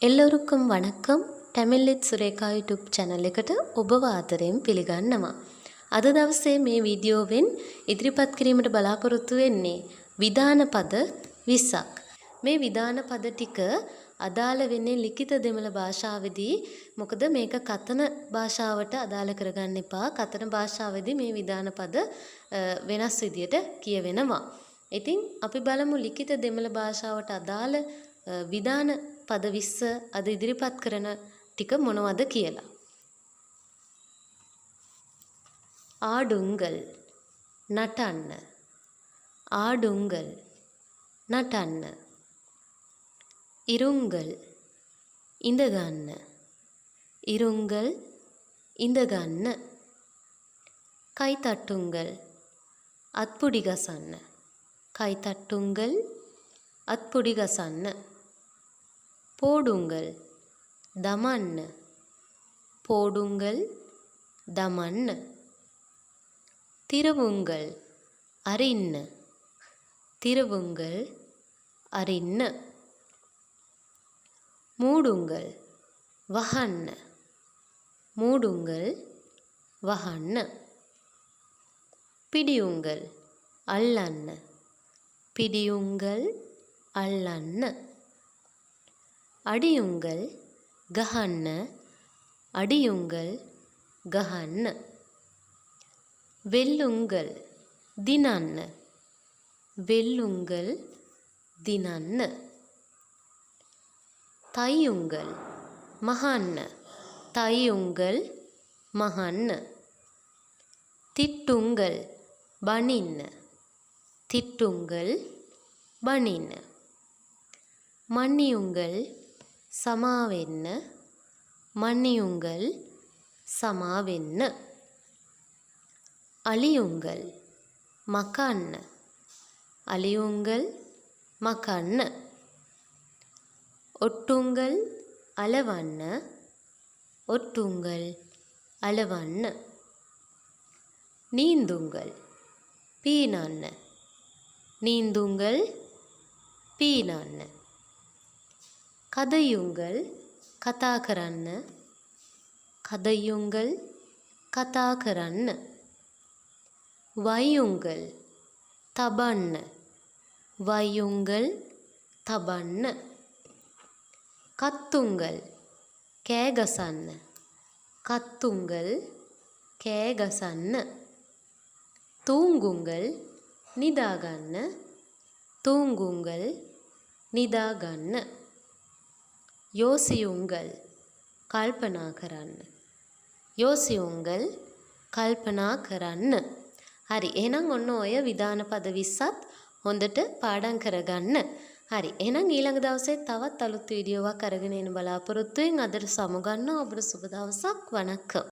එල්ලොරුක්කම් වණක්කම් ටැමිල්ලිත් Sureka YouTube channel එකට ඔබ ආදරයෙන් පිළිගන්නවා. අද දවසේ මේ වීඩියෝවෙන් ඉදිරිපත් කිරීමට බලාපොරොත්තු වෙන්නේ විධාන පද 20ක්. මේ විධාන පද ටික අදාළ වෙන්නේ ලිඛිත දෙමළ භාෂාවේදී. මොකද මේක කතන භාෂාවට අදාළ කරගන්න එපා. කතන භාෂාවේදී මේ විධාන පද වෙනස් විදියට කියවෙනවා. ඉතින් අපි බලමු ලිඛිත දෙමළ භාෂාවට අදාළ විධාන පද 20 අද ඉදිරිපත් කරන ටික මොනවද කියලා. ආඩුංගල් නටන්න. ආඩුංගල් නටන්න. ඉරුංගල් ඉඳගන්න. ඉරුංගල් ඉඳගන්න. කයිතට්ටුංගල් අත්පුඩි ගසන්න. කයිතට්ටුංගල් අත්පුඩි ගසන්න. පෝඩුංගල් දමන්න. පෝඩුංගල් දමන්න. තිරවුංගල් අරින්න. තිරවුංගල් අරින්න. මූඩුංගල් වහන්න. මූඩුංගල් වහන්න. පිඩියුංගල් අල්ලන්න. පිඩියුංගල් අල්ලන්න. අඩියුංගල් ගහන්න. අඩියුංගල් ගහන්න. වෙල්ලුංගල් දිනන්න. වෙල්ලුංගල් දිනන්න. තයියුංගල් මහන්න. තයියුංගල් මහන්න. තිට්ටුංගල් බනින්න. තිට්ටුංගල් බනින්න. මන්නියුංගල් සමාවෙන්න. මන්නියුංගල් සමාවෙන්න. අලියුංගල් මකන්න. අලියුංගල් මකන්න. ඔට්ටුංගල් අලවන්න. ඔට්ටුංගල් අලවන්න. නීන්දුංගල් පීනන්න. නීන්දුංගල් පීනන්න. කදයුංගල් කතා කරන්න. කදයුංගල් කතා කරන්න. වයියුංගල් තබන්න. වයියුංගල් තබන්න. කත්තුංගල් කෑ ගසන්න. කත්තුංගල් කෑ ගසන්න. තූංගුංගල් නිදාගන්න. තූංගුංගල් නිදාගන්න. යෝසියුංගල් කල්පනා කරන්න. යෝසියුංගල් කල්පනා කරන්න. හරි, එහෙනම් ඔන්න ඔය විධාන පද 20ත් හොඳට පාඩම් කරගන්න. හරි, එහෙනම් ඊළඟ දවසේ තවත් අලුත් වීඩියෝවක් අරගෙන එන බලාපොරොත්තුෙන් අදට සමුගන්නවා. ඔබට සුබ දවසක්. වණක්කම්.